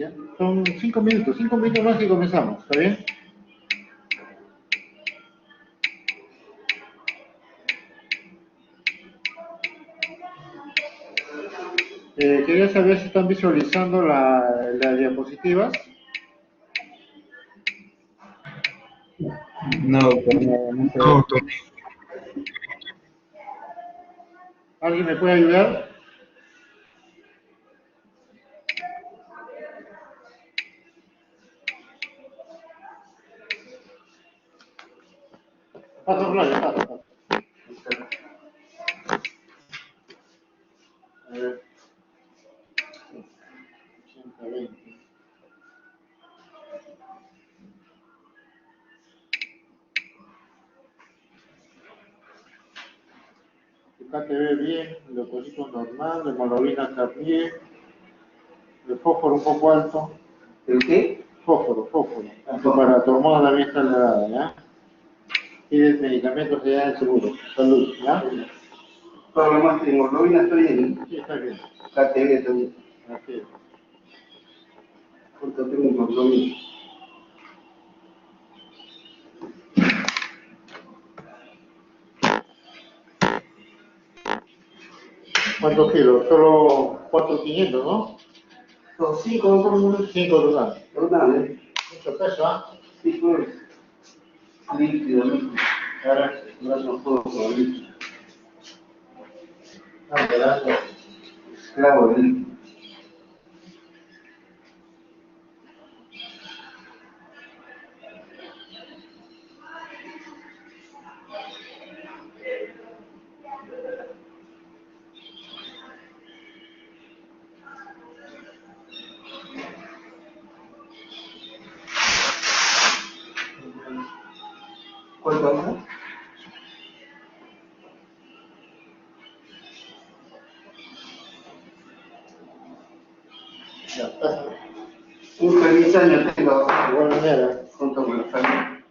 ¿Ya? Son 5 minutos más y comenzamos, ¿está bien? Quería saber si están visualizando las diapositivas. No, doctor, no. Doctor. ¿Alguien me puede ayudar? Paso, Gloria, paso. A ver. 80-20. Acá te ve bien, el leucocito normal, la hemoglobina también, el fósforo un poco alto. ¿El qué? Fósforo. Para tu hormona también está elevada, ¿ya? Tienes medicamentos ya en seguro. Salud, ¿ya? Todo lo más, hemoglobina está bien. Sí, está bien. KTV también. Así es. ¿Cuánto tengo hemoglobina? ¿Cuántos kilos? Solo 4.500, ¿no? Son 5, doctor. 5 total. Total, Mucho peso, ¿ah? Sí, pues. Líquido, líquido. Ahora, No puedo con líquido. pedazo. Esclavo de líquido. ¿Cuánto más? Ya, pasa. Un feliz año tengo. De igual manera. Junto con la familia.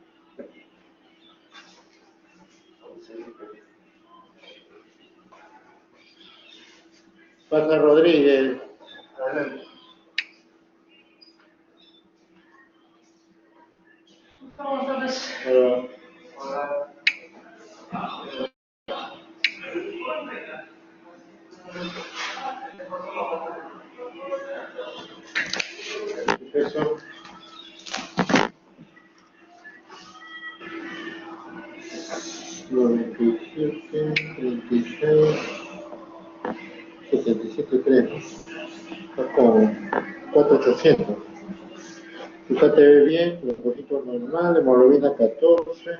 Pasa Rodríguez. Adelante. Pero, Hola. peso. Los 27, 36, 77, 3. Está con 4.800. Fíjate ve bien, los poquitos normal, hemoglobina 14,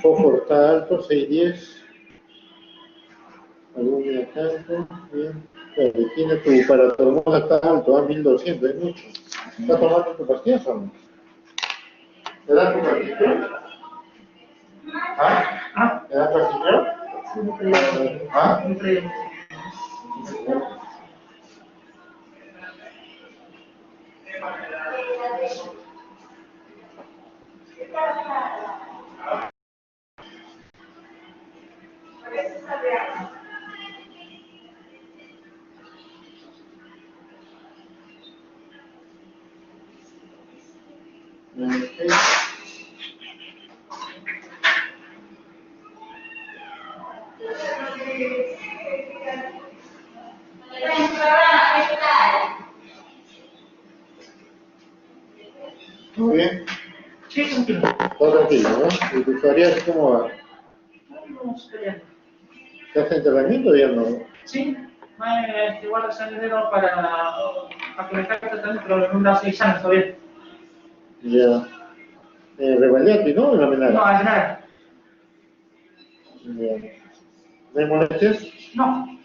fósforo está alto, 6.10, albúmina tanto, bien. Tiene tu paratormona está alto, a 1.200, es mucho. ¿Estás tomando tu pastilla o no? ¿Te da tu pastilla? ¿Ah? ¿Te da pastilla? ¿Ah? ¿Todo bien? Sí, tranquilo. Todo tranquilo, ¿no? ¿Y tu tareas cómo va? Vamos peleando. ¿Te hace entrenamiento o ya no? Sí, igual es en enero para que me caiga tratando, pero en unos 6 años todavía. Ya. Revalidati, ¿no? En la No, menada. es nada. Ya. ¿No hay molestias? No,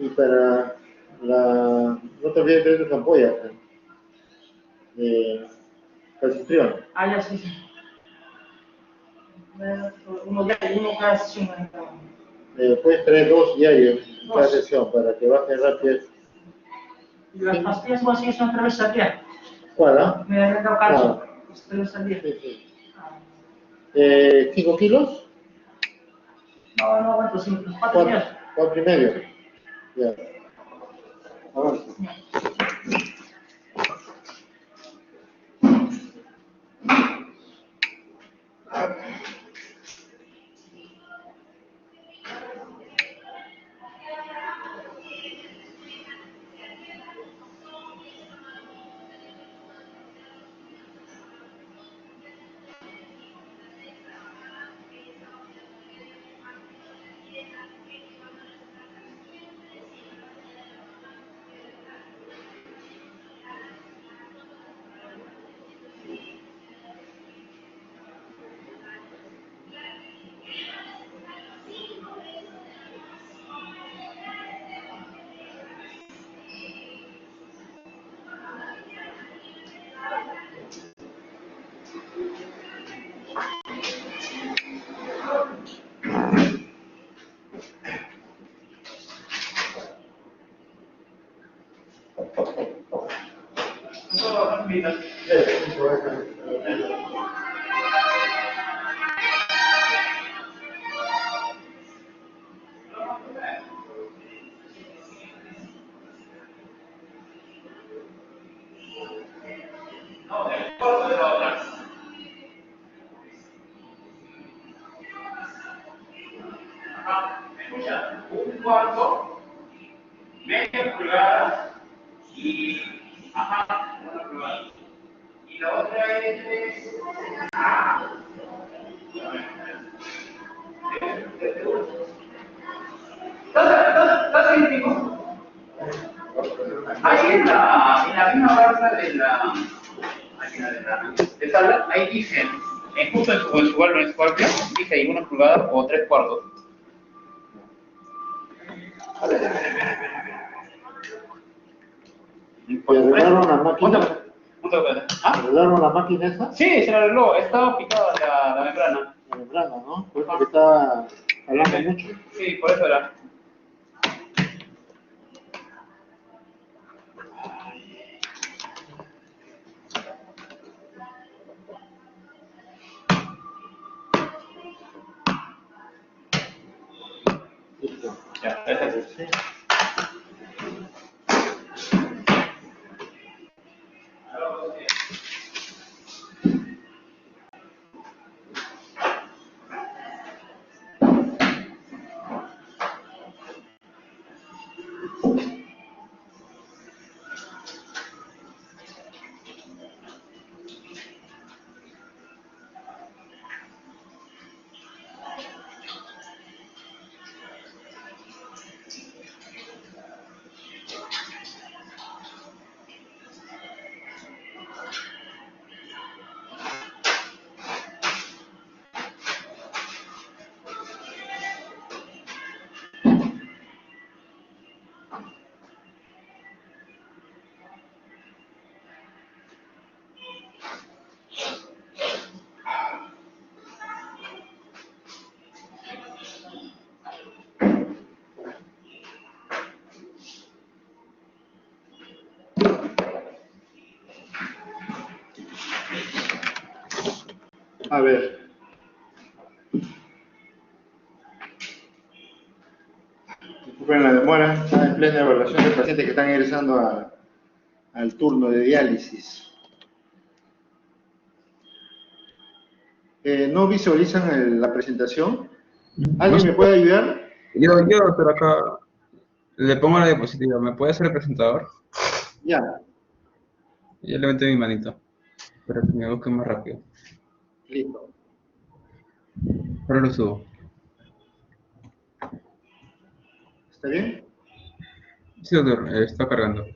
Y para la... No te olvides de tus ampollas, de calcitrión. ya sí, sí. Uno cada sesión. Puedes traer 2 diarios en cada 2. sesión para que baje rápido. Y las pastillas vos sí son 3 veces al día. ¿Cuál, ah? Me han dado calcio. 3 veces al día. Sí, sí. 5 kilos, No aguanto 5, 4 4, días. 4 y medio. Ya. Avanza. No, mira. No, el cuarto de la otra. Ajá, ¿me escucha? Un cuarto, media pulgada y... Ajá, una pulgada. Y la otra es... ¿Estás ahí, tipo? Ahí en la misma barra de la... Máquina de tabla, ahí dice, justo en su valor, en su cálculo, dice ahí 1 pulgada o 3 cuartos. ¿Y arreglaron la máquina? ¿Ah? ¿Arreglaron la máquina esa? Sí, se la arregló, estaba picada la membrana. La membrana, ¿no? Por eso que estaba jalando mucho. Sí, por eso era. Listo. Ya, ese es. Sí. A ver. Disculpen la demora, está en plena evaluación de pacientes que están ingresando al turno de diálisis. ¿No visualizan la presentación? ¿Alguien me puede ayudar? Pero acá le pongo la diapositiva. ¿Me puede ser el presentador? Ya, Ya levanté mi manito. Para que me busque más rápido. listo. Ahora lo subo. ¿Está bien? Sí, doctor, está cargando.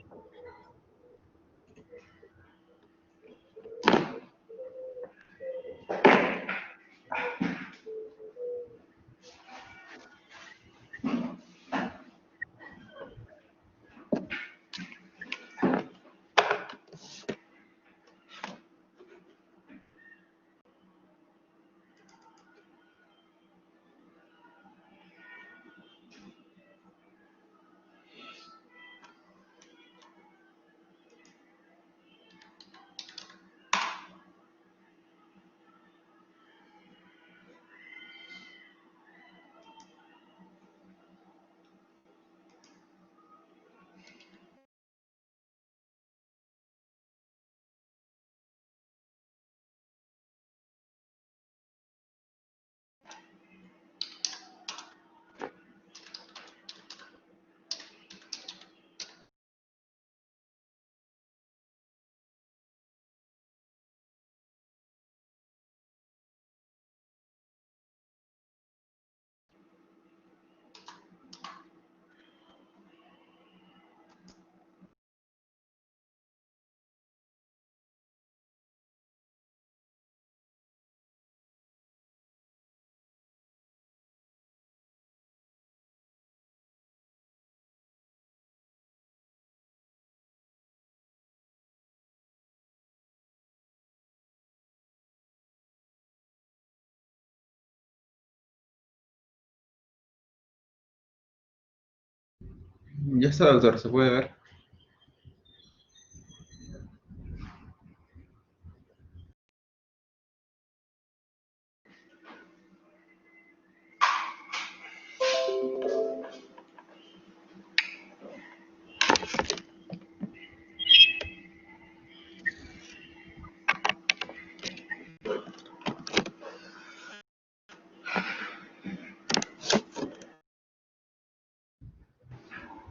Ya está, doctor, se puede ver.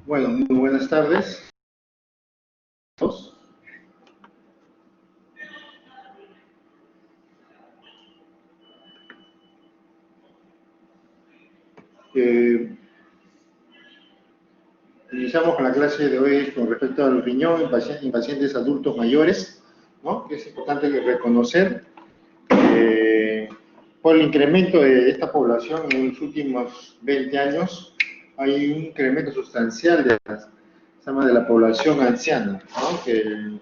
Bueno, muy buenas tardes. Eh, Iniciamos con la clase de hoy con respecto al riñón en pacientes adultos mayores, ¿no? Que es importante reconocer por el incremento de esta población en los últimos 20 años. Hay un incremento sustancial se llama de la población anciana, ¿no? Que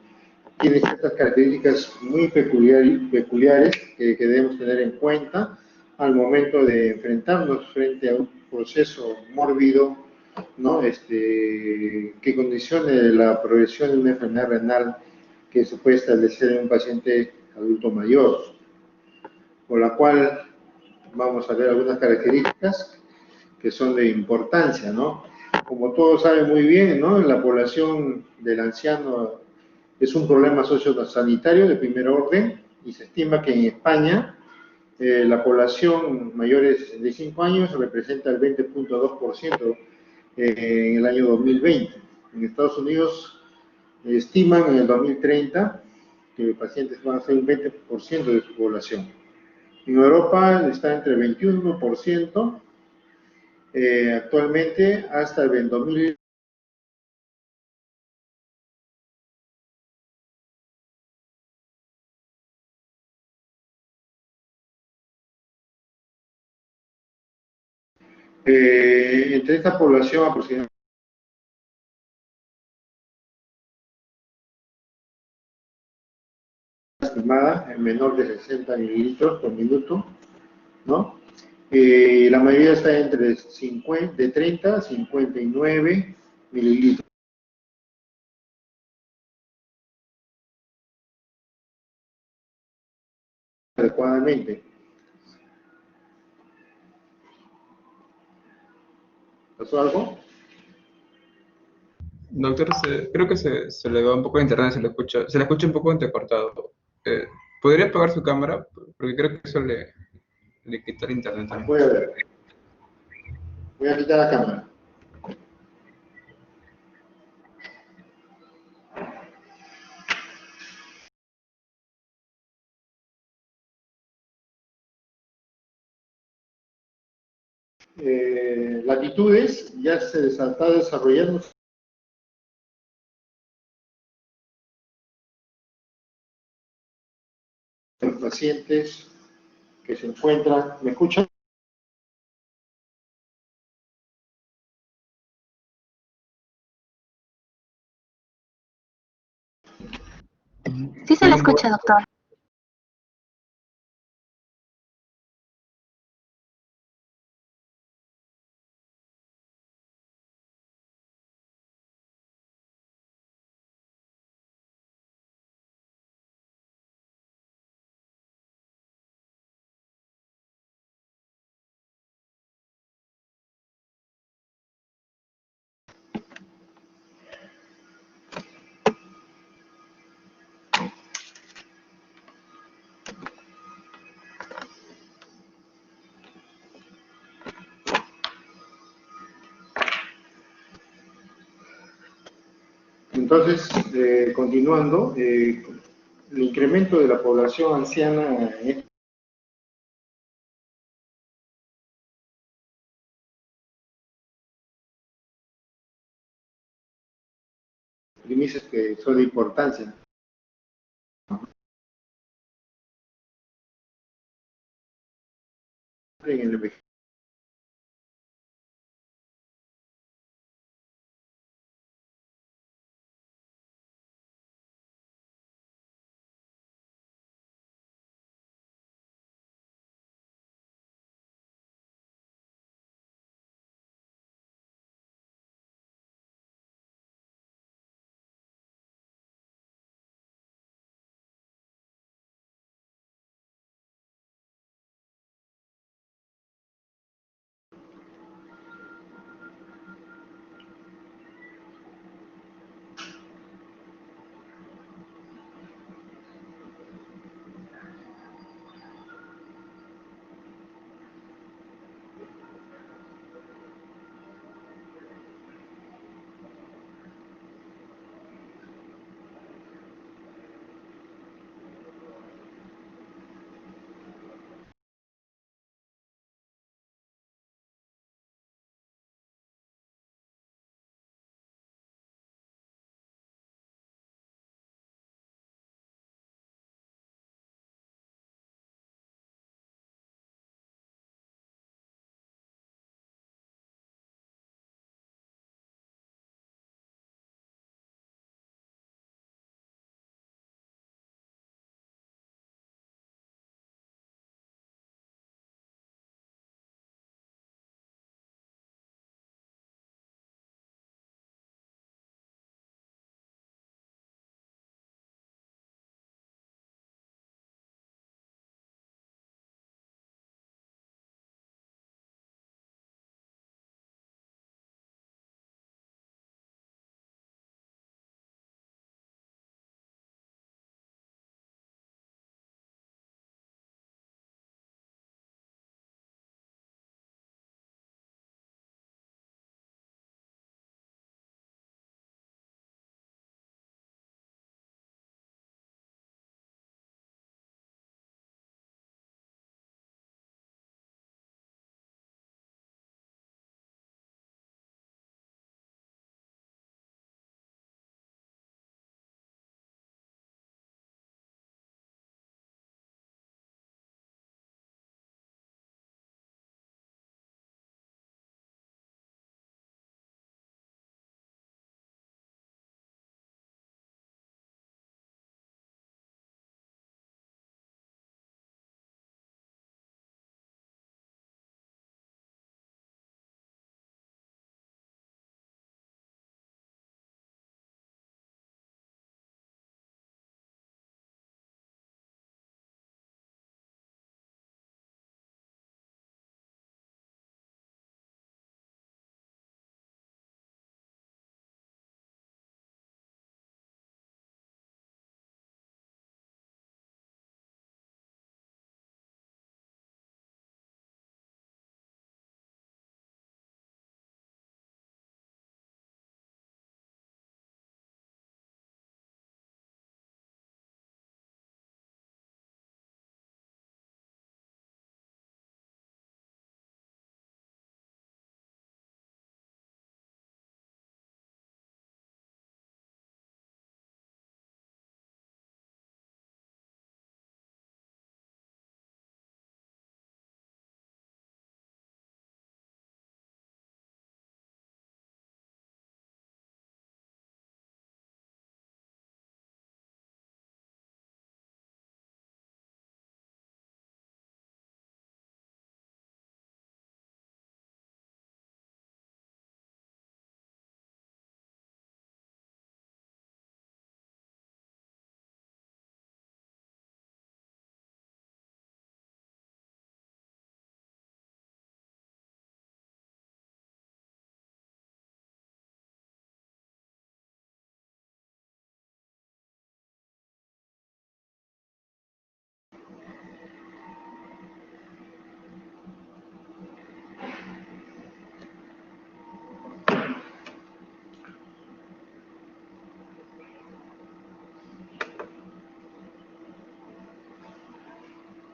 tiene ciertas características muy peculiares que debemos tener en cuenta al momento de enfrentarnos frente a un proceso mórbido, ¿no? Que condicione la progresión de una enfermedad renal que se puede establecer en un paciente adulto mayor, por la cual vamos a ver algunas características que son de importancia, ¿no? Como todos saben muy bien, ¿no? La población del anciano es un problema sociosanitario de primer orden y se estima que en España la población mayores de 5 años representa el 20.2% en el año 2020. En Estados Unidos estiman en el 2030 que los pacientes van a ser un 20% de su población. En Europa está entre el 21% actualmente hasta el 2000. Entre esta población aproximadamente estimada en menor de 60 mililitros por minuto, ¿no? La mayoría está entre 50, de 30 a 59 mililitros adecuadamente. ¿Pasó algo? Doctor, creo que se le va un poco de internet, se le escucha un poco entrecortado. Eh, ¿Podría apagar su cámara? Porque creo que eso le quita el internet también. Voy a ver. Voy a quitar la cámara. Latitudes ya se está desarrollando los pacientes que se encuentran. ¿Me escuchan? Sí se le escucha, doctor. Entonces, continuando, el incremento de la población anciana en premisas que son de importancia en el envejecimiento.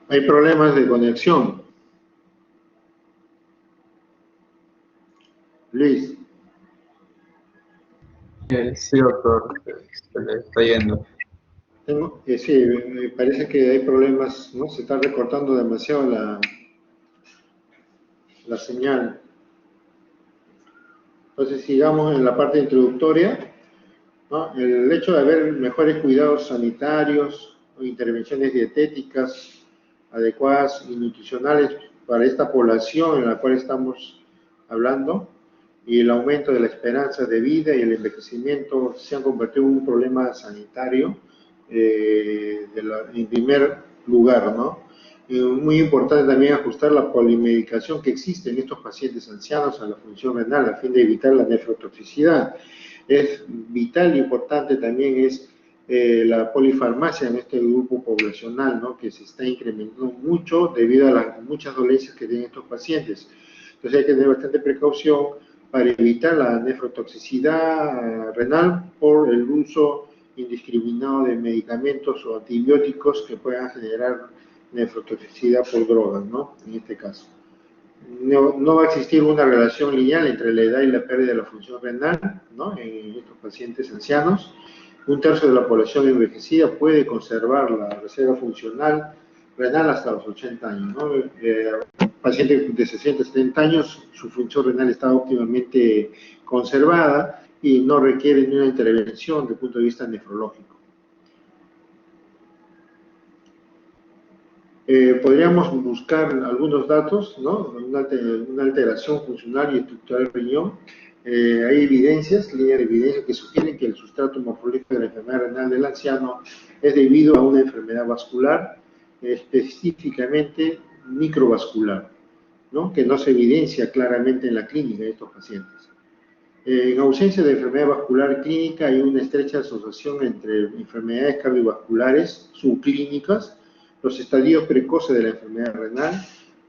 Hay problemas de conexión. Luis, Sí, doctor, se le está yendo. sí, me parece que hay problemas, ¿no? Se está recortando demasiado la señal. Entonces, sigamos en la parte introductoria, ¿no? El hecho de haber mejores cuidados sanitarios o intervenciones dietéticas adecuadas y nutricionales para esta población en la cual estamos hablando y el aumento de la esperanza de vida y el envejecimiento se han convertido en un problema sanitario en primer lugar, ¿no? Muy importante también ajustar la polimedicación que existe en estos pacientes ancianos a la función renal a fin de evitar la nefrotoxicidad. Es vital e importante también es la polifarmacia en este grupo poblacional, ¿no? Que se está incrementando mucho debido a las muchas dolencias que tienen estos pacientes. Entonces hay que tener bastante precaución para evitar la nefrotoxicidad renal por el uso indiscriminado de medicamentos o antibióticos que puedan generar nefrotoxicidad por drogas, ¿no? En este caso. No va a existir una relación lineal entre la edad y la pérdida de la función renal, ¿no? En estos pacientes ancianos. Un tercio de la población envejecida puede conservar la reserva funcional renal hasta los 80 años, ¿no? Pacientes de 60 a 70 años, su función renal está óptimamente conservada y no requiere ni una intervención desde el punto de vista nefrológico. Podríamos buscar algunos datos, ¿no? Una alteración funcional y estructural del riñón. Hay evidencias, líneas de evidencia que sugieren que el sustrato morfológico de la enfermedad renal del anciano es debido a una enfermedad vascular, específicamente microvascular, ¿no? Que no se evidencia claramente en la clínica de estos pacientes. En ausencia de enfermedad vascular clínica hay una estrecha asociación entre enfermedades cardiovasculares subclínicas, los estadios precoces de la enfermedad renal,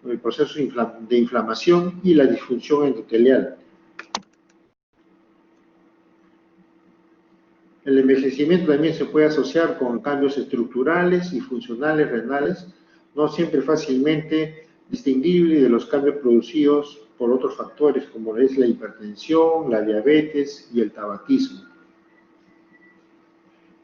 el proceso de inflamación y la disfunción endotelial. El envejecimiento también se puede asociar con cambios estructurales y funcionales renales, no siempre fácilmente distinguibles de los cambios producidos por otros factores como es la hipertensión, la diabetes y el tabaquismo.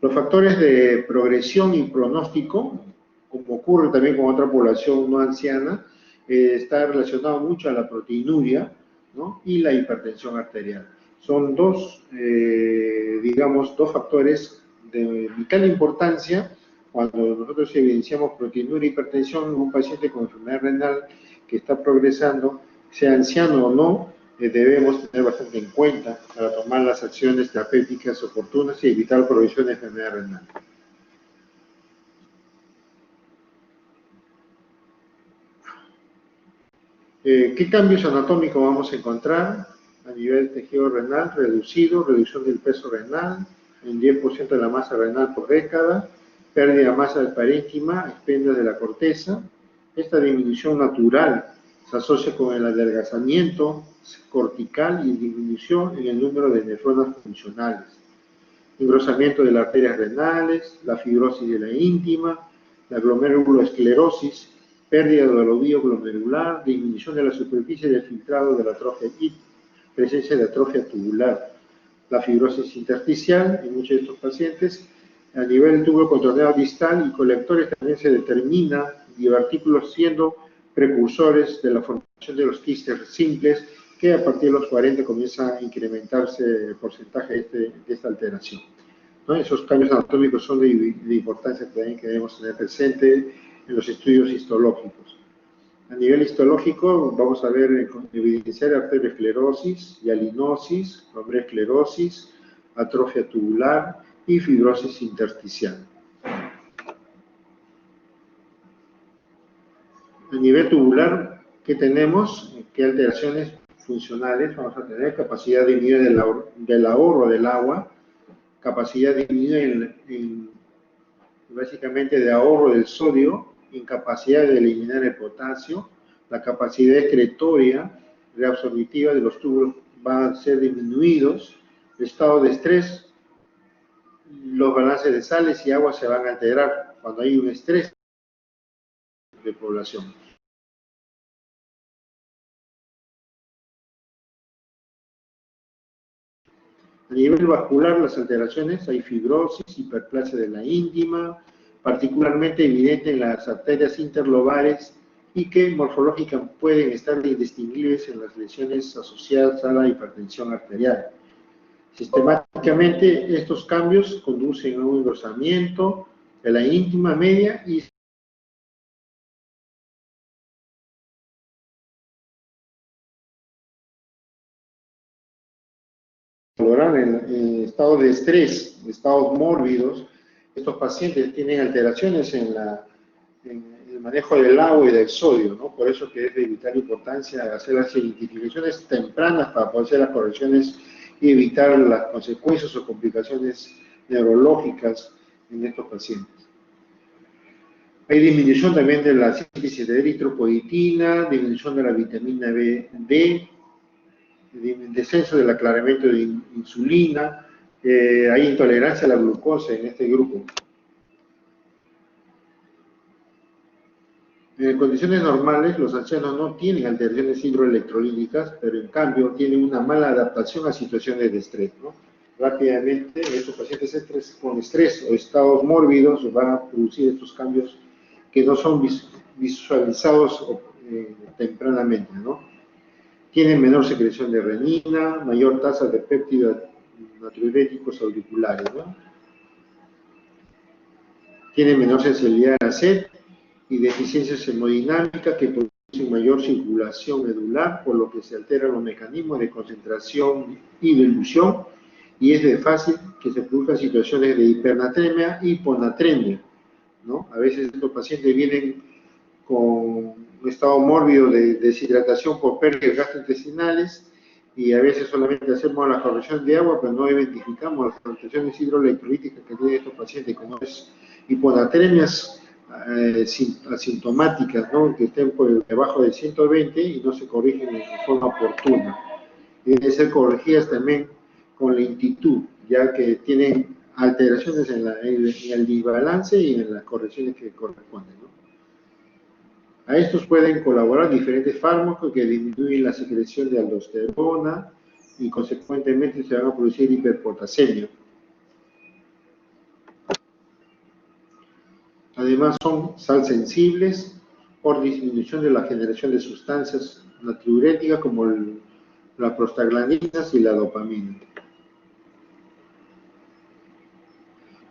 Los factores de progresión y pronóstico, como ocurre también con otra población no anciana, está relacionado mucho a la proteinuria, ¿no? Y la hipertensión arterial. Son dos, digamos, dos factores de vital importancia cuando nosotros evidenciamos proteinuria e hipertensión en un paciente con enfermedad renal que está progresando, sea anciano o no, debemos tener bastante en cuenta para tomar las acciones terapéuticas oportunas y evitar progresión de enfermedad renal. ¿Qué cambios anatómicos vamos a encontrar? A nivel tejido renal reducido, reducción del peso renal, en 10% de la masa renal por década, pérdida de masa del parénquima, expendio de la corteza. Esta disminución natural se asocia con el adelgazamiento cortical y disminución en el número de nefronas funcionales. Engrosamiento de las arterias renales, la fibrosis de la íntima, la glomerulosclerosis, pérdida del ovillo glomerular, disminución de la superficie del filtrado de la atrofia IT, presencia de atrofia tubular, la fibrosis intersticial en muchos de estos pacientes. A nivel del tubo contorneado distal y colectores también se determina divertículos siendo precursores de la formación de los quistes simples, que a partir de los 40 comienza a incrementarse el porcentaje de esta alteración, ¿no? Esos cambios anatómicos son de importancia también que debemos tener presente en los estudios histológicos. A nivel histológico vamos a ver evidenciar arteriosclerosis, hialinosis, glomerulosclerosis, atrofia tubular y fibrosis intersticial. A nivel tubular, ¿qué tenemos? ¿Qué alteraciones funcionales vamos a tener? Capacidad disminuida del ahorro del agua, capacidad disminuida básicamente de ahorro del sodio, incapacidad de eliminar el potasio, la capacidad excretoria reabsorbitiva de los túbulos va a ser disminuidos, el estado de estrés, los balances de sales y agua se van a alterar. Cuando hay un estrés, de población. A nivel vascular, las alteraciones, hay fibrosis, hiperplasia de la íntima, particularmente evidente en las arterias interlobares y que morfológicamente pueden estar indistinguibles en las lesiones asociadas a la hipertensión arterial. Sistemáticamente, estos cambios conducen a un engrosamiento de la íntima media y valorar en estado de estrés, estados mórbidos. Estos pacientes tienen alteraciones en el manejo del agua y del sodio, ¿no? Por eso que es de vital importancia hacer las identificaciones tempranas para poder hacer las correcciones y evitar las consecuencias o complicaciones neurológicas en estos pacientes. Hay disminución también de la síntesis de eritropoietina, disminución de la vitamina D, descenso del aclaramiento de insulina, hay intolerancia a la glucosa en este grupo. En condiciones normales, los ancianos no tienen alteraciones hidroelectrolíticas, pero en cambio tienen una mala adaptación a situaciones de estrés, ¿no? Rápidamente, estos pacientes con estrés o estados mórbidos van a producir estos cambios que no son visualizados tempranamente, ¿no? Tienen menor secreción de renina, mayor tasa de péptidos natriuréticos auriculares, ¿no? Tienen menor sensibilidad a la sed y deficiencias hemodinámicas que producen mayor circulación medular, por lo que se alteran los mecanismos de concentración y dilución, y es de fácil que se produzcan situaciones de hipernatremia y hiponatremia, ¿no? A veces estos pacientes vienen con un estado mórbido de deshidratación por pérdidas gastrointestinales y a veces solamente hacemos la corrección de agua, pero no identificamos las alteraciones hidroelectrolíticas que tienen estos pacientes, como es hiponatremias asintomáticas, ¿no? Que estén por debajo de 120 y no se corrigen de forma oportuna. Deben ser corregidas también con lentitud, ya que tienen alteraciones en el desbalance y en las correcciones que corresponden, ¿no? A estos pueden colaborar diferentes fármacos que disminuyen la secreción de aldosterona y consecuentemente se van a producir hiperpotasemia. Además son sal sensibles por disminución de la generación de sustancias natriuréticas como las prostaglandinas y la dopamina.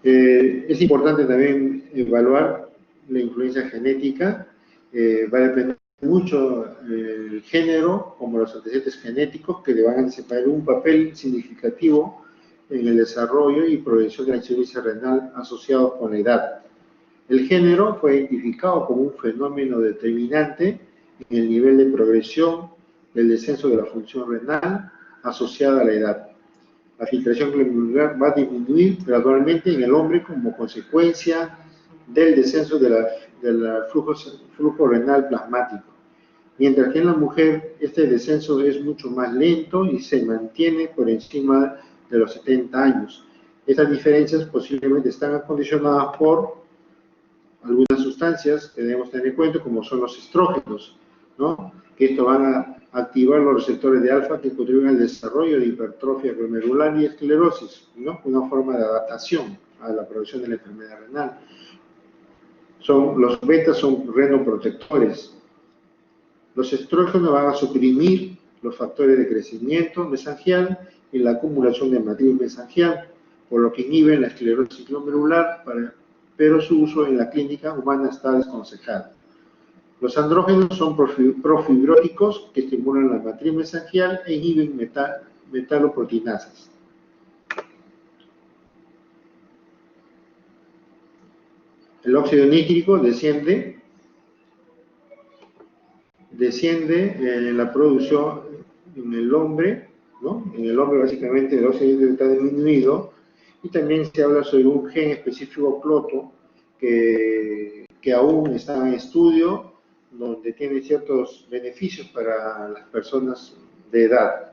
Es importante también evaluar la influencia genética. Va a depender mucho el género, como los antecedentes genéticos, que le van a desempeñar un papel significativo en el desarrollo y progresión de la insuficiencia renal asociados con la edad. El género fue identificado como un fenómeno determinante en el nivel de progresión del descenso de la función renal asociada a la edad. La filtración glomerular va a disminuir gradualmente en el hombre como consecuencia del descenso del flujo renal plasmático, mientras que en la mujer este descenso es mucho más lento y se mantiene por encima de los 70 años. Estas diferencias posiblemente están acondicionadas por algunas sustancias que debemos tener en cuenta, como son los estrógenos, ¿no? Que esto van a activar los receptores de alfa que contribuyen al desarrollo de hipertrofia glomerular y esclerosis, ¿no? Una forma de adaptación a la progresión de la enfermedad renal. Los betas son renoprotectores. Los estrógenos van a suprimir los factores de crecimiento mesangial y la acumulación de matriz mesangial, por lo que inhiben la esclerosis glomerular, pero su uso en la clínica humana está desaconsejado. Los andrógenos son profibróticos que estimulan la matriz mesangial e inhiben metaloproteinasas. El óxido nítrico desciende en la producción en el hombre, ¿no? En el hombre básicamente el óxido nítrico está disminuido, y también se habla sobre un gen específico cloto que aún está en estudio, donde tiene ciertos beneficios para las personas de edad.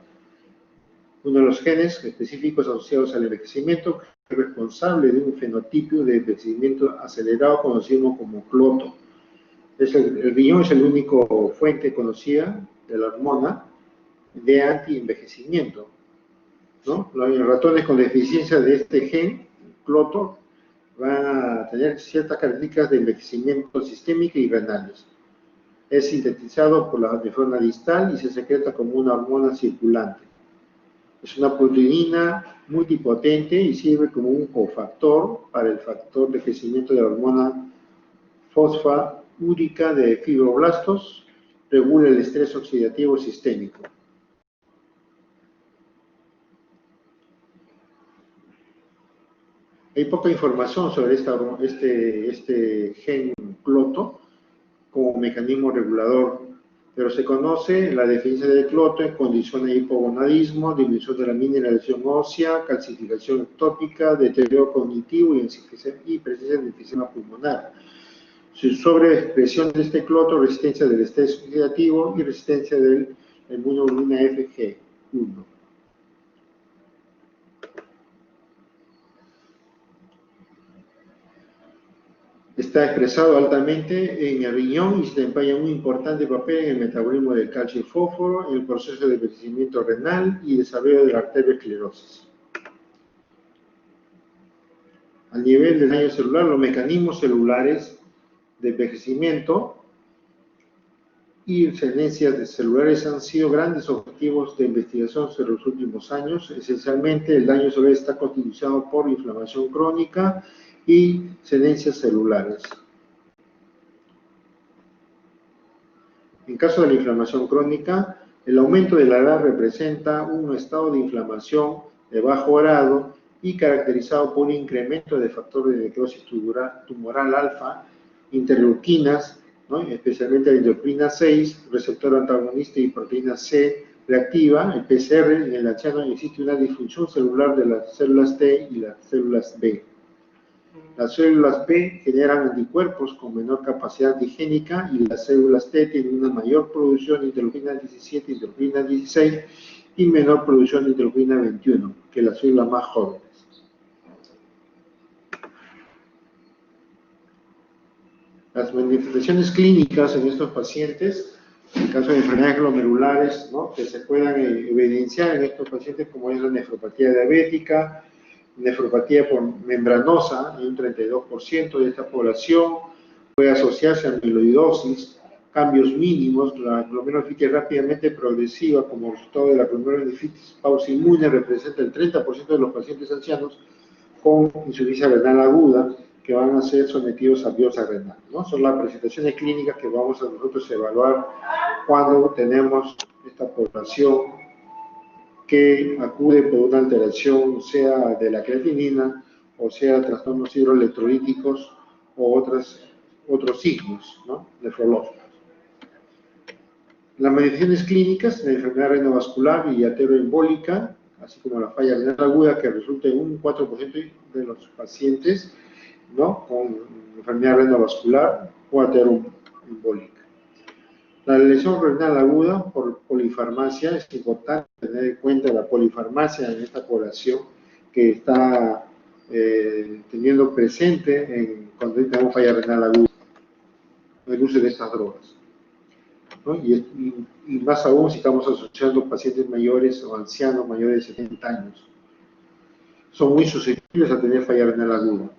Uno de los genes específicos asociados al envejecimiento es responsable de un fenotipo de envejecimiento acelerado conocido como cloto. El riñón es el único fuente conocida de la hormona de anti-envejecimiento, ¿no? Los ratones con deficiencia de este gen, cloto, van a tener ciertas características de envejecimiento sistémico y renales. Es sintetizado por la nefrona distal y se secreta como una hormona circulante. Es una proteína multipotente y sirve como un cofactor para el factor de crecimiento de la hormona fosfaúrica de fibroblastos, regula el estrés oxidativo sistémico. Hay poca información sobre este gen cloto como mecanismo regulador, pero se conoce la deficiencia de cloto en condiciones de hipogonadismo, disminución de la mineralización ósea, calcificación ectópica, deterioro cognitivo y presencia de enfisema pulmonar. Su sobreexpresión de este cloto, resistencia del estrés oxidativo y resistencia de la inmunoglobulina FG1. Está expresado altamente en el riñón y se desempeña un importante papel en el metabolismo del calcio y fósforo, en el proceso de envejecimiento renal y desarrollo de la arteriosclerosis. A nivel del daño celular, los mecanismos celulares de envejecimiento y tendencias celulares han sido grandes objetivos de investigación sobre los últimos años. Esencialmente, el daño celular está constituido por inflamación crónica y tendencias celulares. En caso de la inflamación crónica, el aumento de la edad representa un estado de inflamación de bajo grado y caracterizado por un incremento de factores de necrosis tumoral alfa, interleuquinas, ¿no? Especialmente la interleuquina 6, receptor antagonista y proteína C reactiva, el PCR. En el anciano existe una disfunción celular de las células T y las células B. Las células B generan anticuerpos con menor capacidad antigénica y las células T tienen una mayor producción de interleuquina 17 y interleuquina 16 y menor producción de interleuquina 21 que las células más jóvenes. Las manifestaciones clínicas en estos pacientes, en caso de enfermedades glomerulares, ¿no?, que se puedan evidenciar en estos pacientes, como es la nefropatía diabética, nefropatía por membranosa, en un 32% de esta población, puede asociarse a amiloidosis, cambios mínimos, la glomerulonefritis rápidamente progresiva como resultado de la glomerulonefritis pausa inmune representa el 30% de los pacientes ancianos con insuficiencia renal aguda que van a ser sometidos a biopsia renal, ¿no? Son las presentaciones clínicas que vamos a nosotros evaluar cuando tenemos esta población que acude por una alteración, sea de la creatinina, o sea trastornos hidroelectrolíticos, o otros signos, ¿no?, nefrológicos. Las manifestaciones clínicas de enfermedad renovascular y arterioembólica, así como la falla renal aguda, que resulta en un 4% de los pacientes, ¿no?, con enfermedad renovascular o arterioembólica. La lesión renal aguda por polifarmacia, es importante tener en cuenta la polifarmacia en esta población que está teniendo presente cuando tenemos falla renal aguda, el uso de estas drogas, ¿no? Y más aún si estamos asociando pacientes mayores o ancianos mayores de 70 años. Son muy susceptibles a tener falla renal aguda.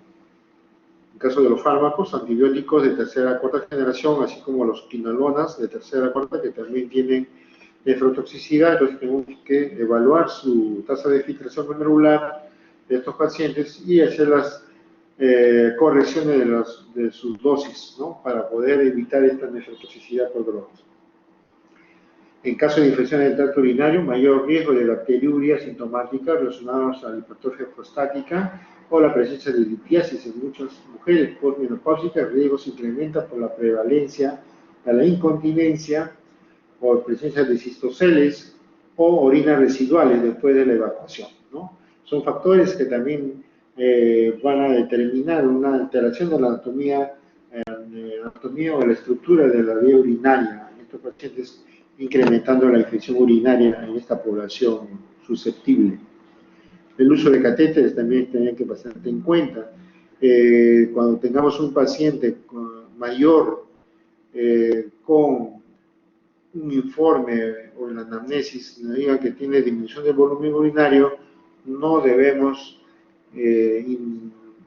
En caso de los fármacos, antibióticos de tercera a cuarta generación, así como los quinolonas de tercera a cuarta, que también tienen nefrotoxicidad, entonces tenemos que evaluar su tasa de filtración glomerular de estos pacientes y hacer las correcciones de sus dosis, ¿no?, para poder evitar esta nefrotoxicidad por drogas. En caso de infección del tracto urinario, mayor riesgo de bacteriuria sintomática relacionados a la hipertrofia prostática o la presencia de litiasis en muchas mujeres postmenopáusicas. El riesgo se incrementa por la prevalencia de la incontinencia o presencia de cistoceles o orinas residuales después de la evacuación, ¿no? Son factores que también van a determinar una alteración de la anatomía o la estructura de la vía urinaria en estos pacientes, incrementando la infección urinaria en esta población susceptible. El uso de catéteres también tiene que pasarte en cuenta. Cuando tengamos un paciente mayor con un informe o en la anamnesis nos diga que tiene disminución del volumen urinario, no debemos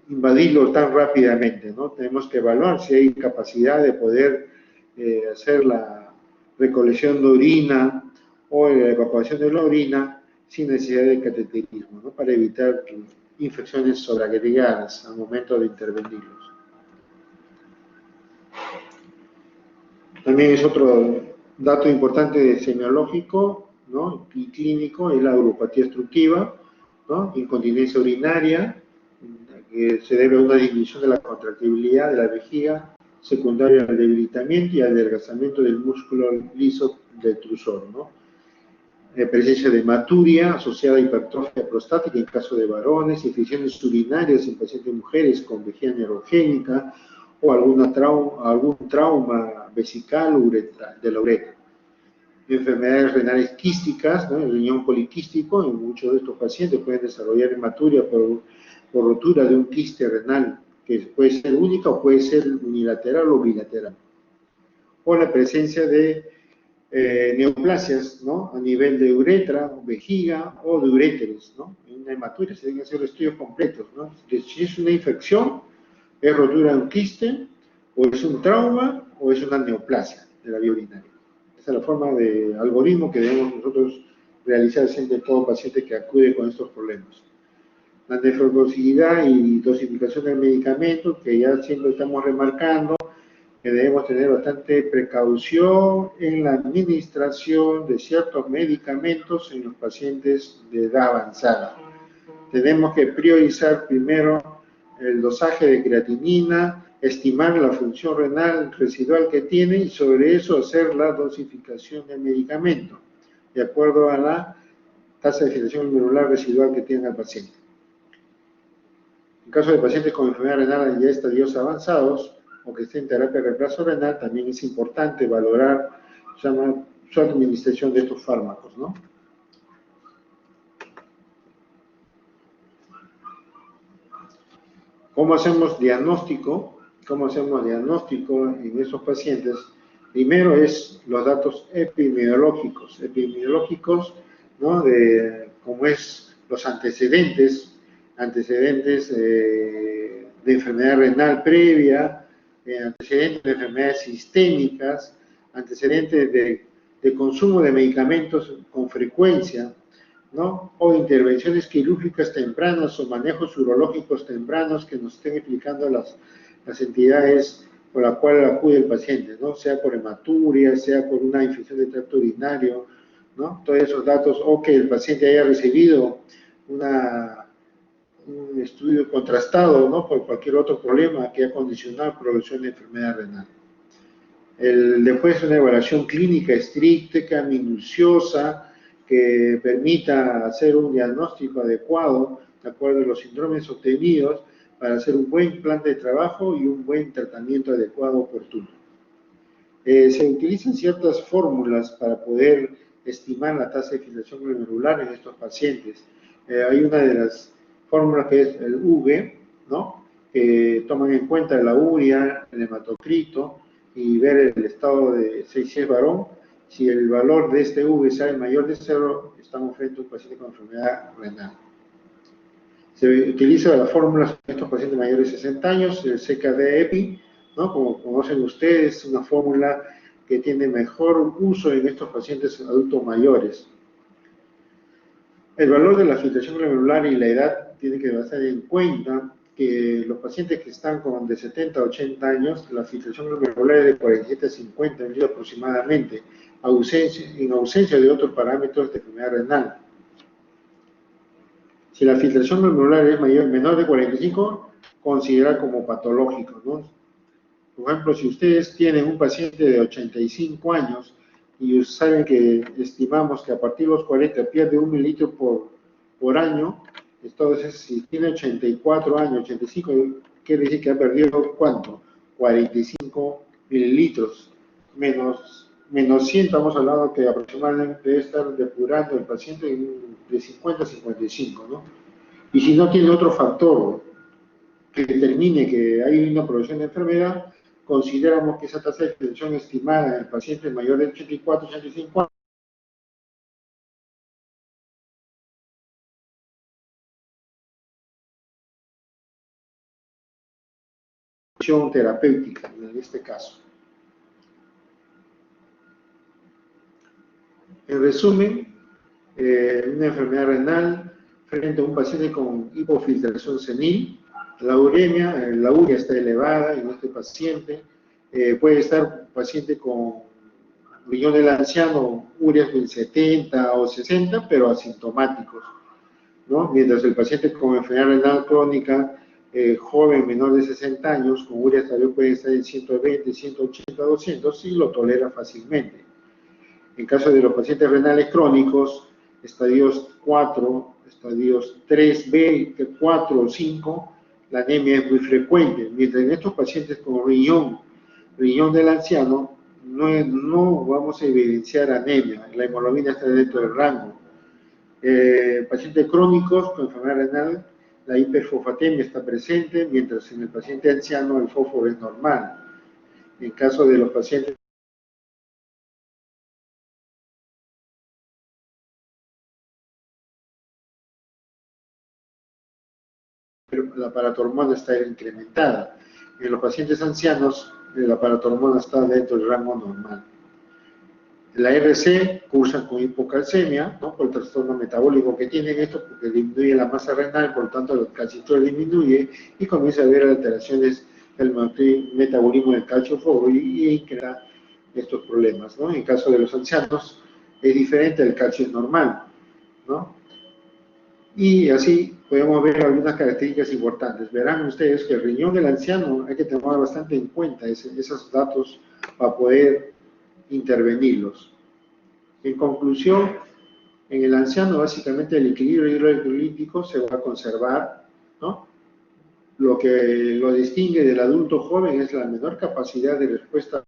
invadirlo tan rápidamente, ¿no? Tenemos que evaluar si hay capacidad de poder hacer la recolección de orina o la evacuación de la orina sin necesidad de cateterismo, ¿no? Para evitar infecciones sobreagregadas al momento de intervenirlos. También es otro dato importante semiológico, ¿no? Y clínico, es la uropatía obstructiva, ¿no? Incontinencia urinaria, que se debe a una disminución de la contractibilidad de la vejiga, secundaria al debilitamiento y al adelgazamiento del músculo liso del trusor, ¿no? Presencia de hematuria asociada a hipertrofia prostática en caso de varones, infecciones urinarias en pacientes mujeres con vejiga neurogénica o algún trauma vesical de la uretra. Enfermedades renales quísticas, ¿no? El riñón poliquístico, en muchos de estos pacientes pueden desarrollar hematuria por rotura de un quiste renal, que puede ser única o puede ser unilateral o bilateral. O la presencia de neoplasias, ¿no? A nivel de uretra, vejiga o de uréteres, ¿no? En una hematuria se deben hacer estudios completos, ¿no? Si es una infección, es rotura de un quiste, o es un trauma, o es una neoplasia de la vía urinaria. Esa es la forma de algoritmo que debemos nosotros realizar siempre en todo paciente que acude con estos problemas. La nefrotoxicidad y dosificación del medicamento, que ya siempre estamos remarcando, que debemos tener bastante precaución en la administración de ciertos medicamentos en los pacientes de edad avanzada. Tenemos que priorizar primero el dosaje de creatinina, estimar la función renal residual que tiene y sobre eso hacer la dosificación del medicamento, de acuerdo a la tasa de filtración glomerular residual que tiene el paciente. En caso de pacientes con enfermedad renal ya estadios avanzados o que estén en terapia de reemplazo renal, también es importante valorar su administración de estos fármacos, ¿no? ¿Cómo hacemos diagnóstico? ¿Cómo hacemos diagnóstico en esos pacientes? Primero es los datos epidemiológicos, ¿no? De cómo es los antecedentes de enfermedad renal previa, antecedentes de enfermedades sistémicas, antecedentes de consumo de medicamentos con frecuencia, ¿no? O intervenciones quirúrgicas tempranas o manejos urológicos tempranos que nos estén explicando las entidades por las cuales acude el paciente, ¿no? Sea por hematuria, sea por una infección de tracto urinario, ¿no? Todos esos datos, o que el paciente haya recibido un estudio contrastado, ¿no? Por cualquier otro problema que haya condicionado la progresión de enfermedad renal. Después una evaluación clínica estricta, minuciosa, que permita hacer un diagnóstico adecuado de acuerdo a los síndromes obtenidos para hacer un buen plan de trabajo y un buen tratamiento adecuado oportuno. Se utilizan ciertas fórmulas para poder estimar la tasa de filtración glomerular en estos pacientes. Hay una de las fórmulas que es el V, ¿no? Que toman en cuenta la urea, el hematocrito y ver el estado de si es varón. Si el valor de este V sale mayor de 0, estamos frente a un paciente con enfermedad renal. Se utiliza la fórmula en estos pacientes mayores de 60 años, el CKD-EPI, ¿no? Como conocen ustedes, es una fórmula que tiene mejor uso en estos pacientes adultos mayores. El valor de la filtración glomerular y la edad tiene que tener en cuenta que los pacientes que están de 70 a 80 años, la filtración glomerular es de 47 a 50 ml aproximadamente, en ausencia de otros parámetros de enfermedad renal. Si la filtración glomerular es menor de 45, considera como patológico, ¿no? Por ejemplo, si ustedes tienen un paciente de 85 años y saben que estimamos que a partir de los 40 pierde 1 mililitro por año, entonces si tiene 84 años, 85, quiere decir que ha perdido ¿cuánto? 45 mililitros, menos 100, estamos hablando que aproximadamente debe estar depurando el paciente de 50 a 55, ¿no? Y si no tiene otro factor que determine que hay una progresión de enfermedad, consideramos que esa tasa de hipertensión estimada en el paciente mayor de 84, 85 años terapéutica en este caso. En resumen, una enfermedad renal frente a un paciente con hipofiltración senil, la urea está elevada en este paciente, puede estar un paciente con riñón del anciano, ureas del 70 o 60, pero asintomáticos, ¿no? Mientras el paciente con enfermedad renal crónica, joven, menor de 60 años, con urea tal vez puede estar en 120, 180, 200 y lo tolera fácilmente. En caso de los pacientes renales crónicos, estadios 4, estadios 3B, 4 o 5, la anemia es muy frecuente, mientras en estos pacientes con riñón del anciano, no vamos a evidenciar anemia, la hemoglobina está dentro del rango. Pacientes crónicos con enfermedad renal, la hiperfosfatemia está presente, mientras en el paciente anciano el fósforo es normal. En caso de los pacientes la paratormona está incrementada. En los pacientes ancianos, la paratormona está dentro del rango normal. La RC cursan con hipocalcemia, ¿no? Por el trastorno metabólico que tienen esto, porque disminuye la masa renal, por lo tanto el calcitrol disminuye y comienza a haber alteraciones del metabolismo del calcio fósforo y crea estos problemas, ¿no? En el caso de los ancianos es diferente, el calcio es normal, ¿no? Y así podemos ver algunas características importantes. Verán ustedes que el riñón del anciano hay que tomar bastante en cuenta esos datos para poder intervenirlos. En conclusión, en el anciano básicamente el equilibrio hidroelectrolítico se va a conservar, ¿no? Lo que lo distingue del adulto joven es la menor capacidad de respuesta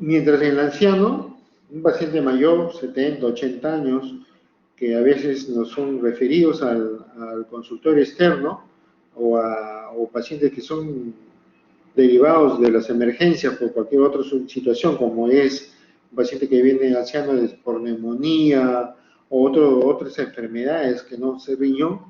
mientras en el anciano, un paciente mayor, 70, 80 años, que a veces nos son referidos al consultorio externo o pacientes que son derivados de las emergencias por cualquier otra situación, como es un paciente que viene anciano por neumonía o otras enfermedades que no se riñón,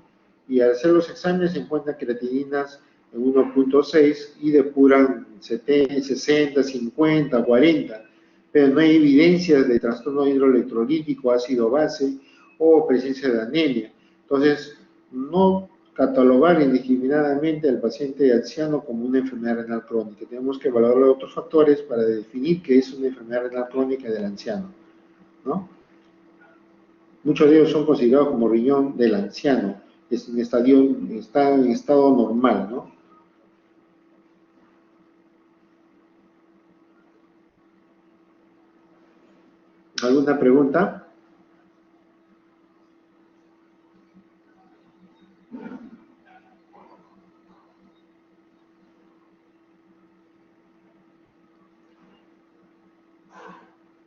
y al hacer los exámenes se encuentran creatininas en 1.6 y depuran 70, 60, 50, 40, pero no hay evidencias de trastorno hidroelectrolítico, ácido base o presencia de anemia. Entonces, no catalogar indiscriminadamente al paciente anciano como una enfermedad renal crónica. Tenemos que evaluar otros factores para definir qué es una enfermedad renal crónica del anciano, ¿no? Muchos de ellos son considerados como riñón del anciano, está en estado normal, ¿no? ¿Alguna pregunta?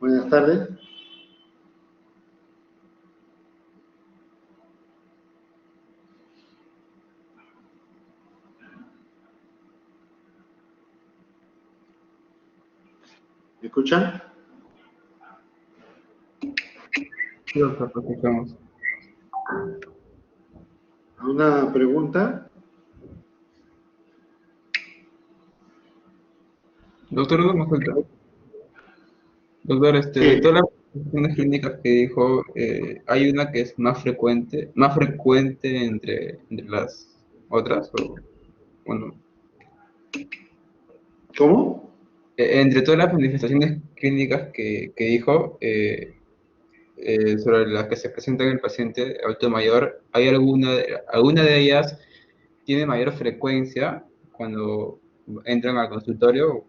Buenas tardes. ¿Me escuchan? Sí, doctor, lo escuchamos. ¿Alguna pregunta? Doctor, una consulta. Doctor, de Sí. todas las condiciones clínicas que dijo, ¿hay una que es más frecuente entre las otras? O, bueno, ¿Cómo? entre todas las manifestaciones clínicas que dijo, sobre las que se presenta en el paciente adulto mayor, ¿hay alguna de ellas tiene mayor frecuencia cuando entran al consultorio?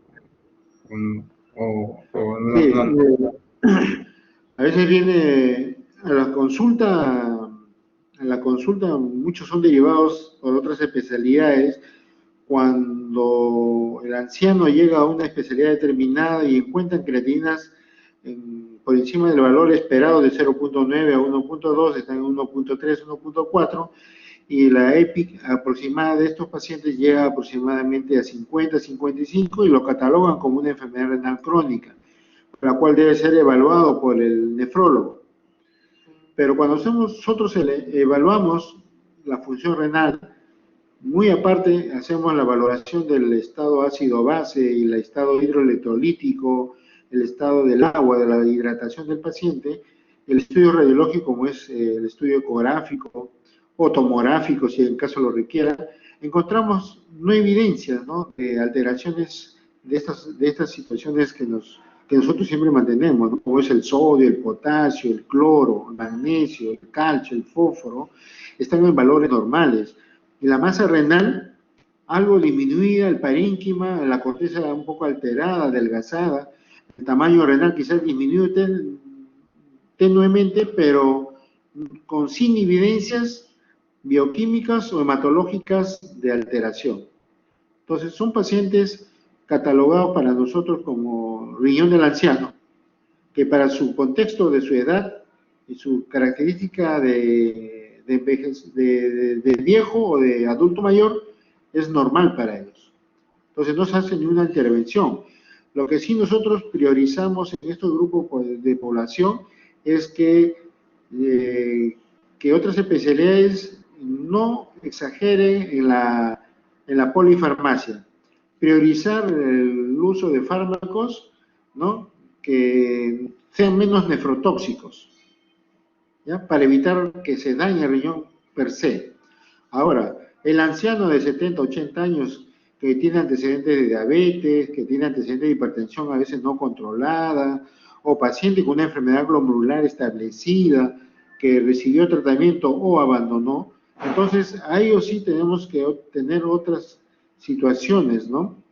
O Sí, no? a veces viene a la consulta muchos son derivados por otras especialidades. Cuando el anciano llega a una especialidad determinada y encuentran creatininas por encima del valor esperado de 0.9 a 1.2, están en 1.3, 1.4, y la EPIC aproximada de estos pacientes llega aproximadamente a 50, 55 y lo catalogan como una enfermedad renal crónica, la cual debe ser evaluado por el nefrólogo. Pero cuando nosotros evaluamos la función renal, muy aparte hacemos la valoración del estado ácido-base y el estado hidroelectrolítico, el estado del agua, de la hidratación del paciente, el estudio radiológico como es el estudio ecográfico o tomográfico si en caso lo requiera, encontramos no evidencias, ¿no?, de alteraciones de estas situaciones que nosotros siempre mantenemos, ¿no?, como es el sodio, el potasio, el cloro, el magnesio, el calcio, el fósforo, están en valores normales. Y la masa renal, algo disminuida, el parénquima, la corteza un poco alterada, adelgazada, el tamaño renal quizás disminuido tenuemente, pero sin evidencias bioquímicas o hematológicas de alteración. Entonces, son pacientes catalogados para nosotros como riñón del anciano, que para su contexto de su edad y su característica de viejo o de adulto mayor, es normal para ellos. Entonces no se hace ninguna intervención. Lo que sí nosotros priorizamos en estos grupos de población es que otras especialidades no exageren en la polifarmacia. Priorizar el uso de fármacos, ¿no?, que sean menos nefrotóxicos, ¿ya?, para evitar que se dañe el riñón per se. Ahora, el anciano de 70, 80 años que tiene antecedentes de diabetes, que tiene antecedentes de hipertensión a veces no controlada, o paciente con una enfermedad glomerular establecida, que recibió tratamiento o abandonó, entonces a ellos sí tenemos que tener otras situaciones, ¿no?,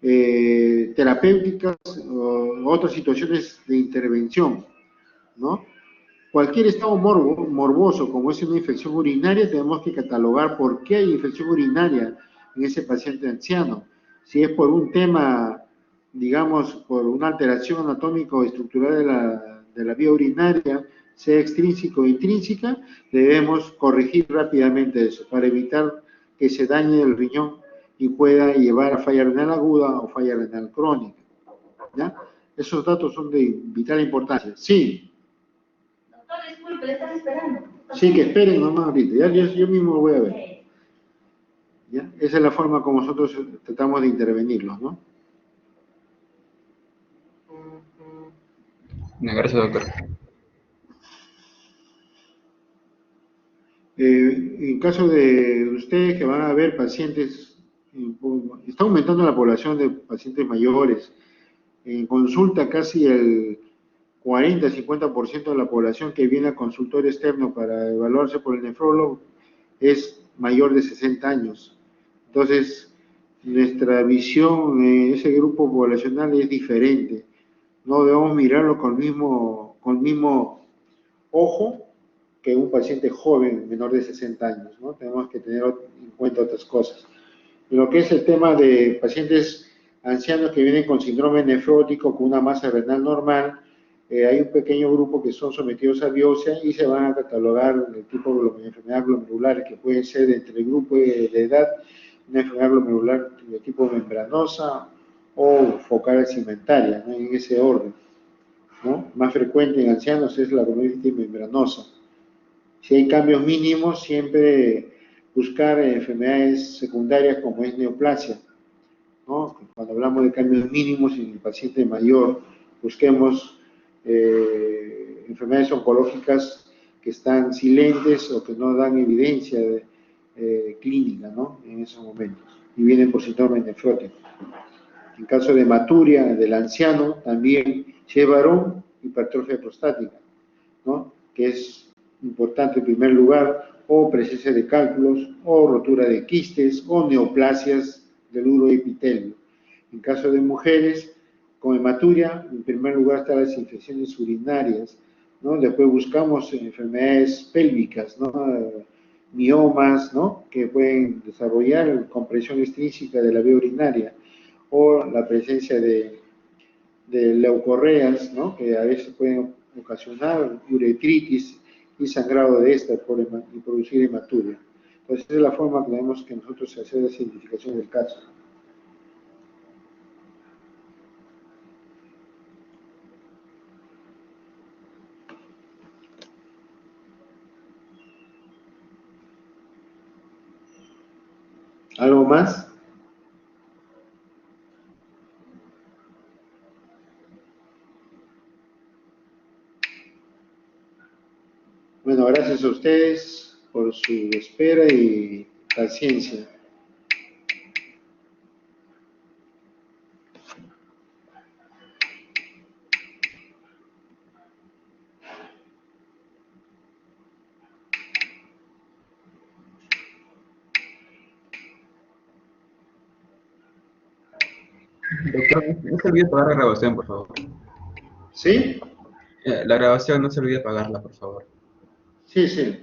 terapéuticas o otras situaciones de intervención, ¿no? Cualquier estado morboso, como es una infección urinaria, tenemos que catalogar por qué hay infección urinaria en ese paciente anciano. Si es por un tema, digamos, por una alteración anatómica o estructural de la vía urinaria, sea extrínseca o intrínseca, debemos corregir rápidamente eso para evitar que se dañe el riñón y pueda llevar a falla renal aguda o falla renal crónica, ¿ya? Esos datos son de vital importancia. Sí. Doctor, disculpe, le están esperando. Sí, que esperen nomás ahorita, yo mismo lo voy a ver. ¿Ya? Esa es la forma como nosotros tratamos de intervenirlos, ¿no? Gracias, doctor. En caso de ustedes que van a ver pacientes, está aumentando la población de pacientes mayores. En consulta casi el 40-50% de la población que viene al consultorio externo para evaluarse por el nefrólogo es mayor de 60 años. Entonces, nuestra visión en ese grupo poblacional es diferente. No debemos mirarlo con el mismo ojo que un paciente joven, menor de 60 años, ¿no? Tenemos que tener en cuenta otras cosas. Lo que es el tema de pacientes ancianos que vienen con síndrome nefrótico, con una masa renal normal, hay un pequeño grupo que son sometidos a biopsia y se van a catalogar el tipo de enfermedad glomerular, que puede ser entre el grupo de edad, una enfermedad glomerular de tipo membranosa o focal cimentaria, ¿no? En ese orden, ¿no? Más frecuente en ancianos es la glomerulitis membranosa. Si hay cambios mínimos, siempre buscar enfermedades secundarias como es neoplasia, ¿no? Cuando hablamos de cambios mínimos en el paciente mayor, busquemos enfermedades oncológicas que están silentes o que no dan evidencia clínica, ¿no? En esos momentos, y vienen por síndrome nefrótico. En caso de hematuria del anciano, también, si es varón, hipertrofia prostática, ¿no? Que es importante en primer lugar, o presencia de cálculos, o rotura de quistes, o neoplasias del uroepitelio. En caso de mujeres con hematuria, en primer lugar están las infecciones urinarias, ¿no? Después buscamos enfermedades pélvicas, ¿no? Miomas, ¿no? Que pueden desarrollar compresión extrínseca de la vía urinaria, o la presencia de leucorreas, ¿no? Que a veces pueden ocasionar uretritis y sangrado de esta y producir hematuria. Entonces, esa es la forma que tenemos que nosotros hacer la identificación del caso. ¿Algo más? Bueno, gracias a ustedes por su espera y paciencia. Doctor, no se olvide apagar la grabación, por favor. ¿Sí? La grabación no se olvide apagarla, por favor. Sí, sí.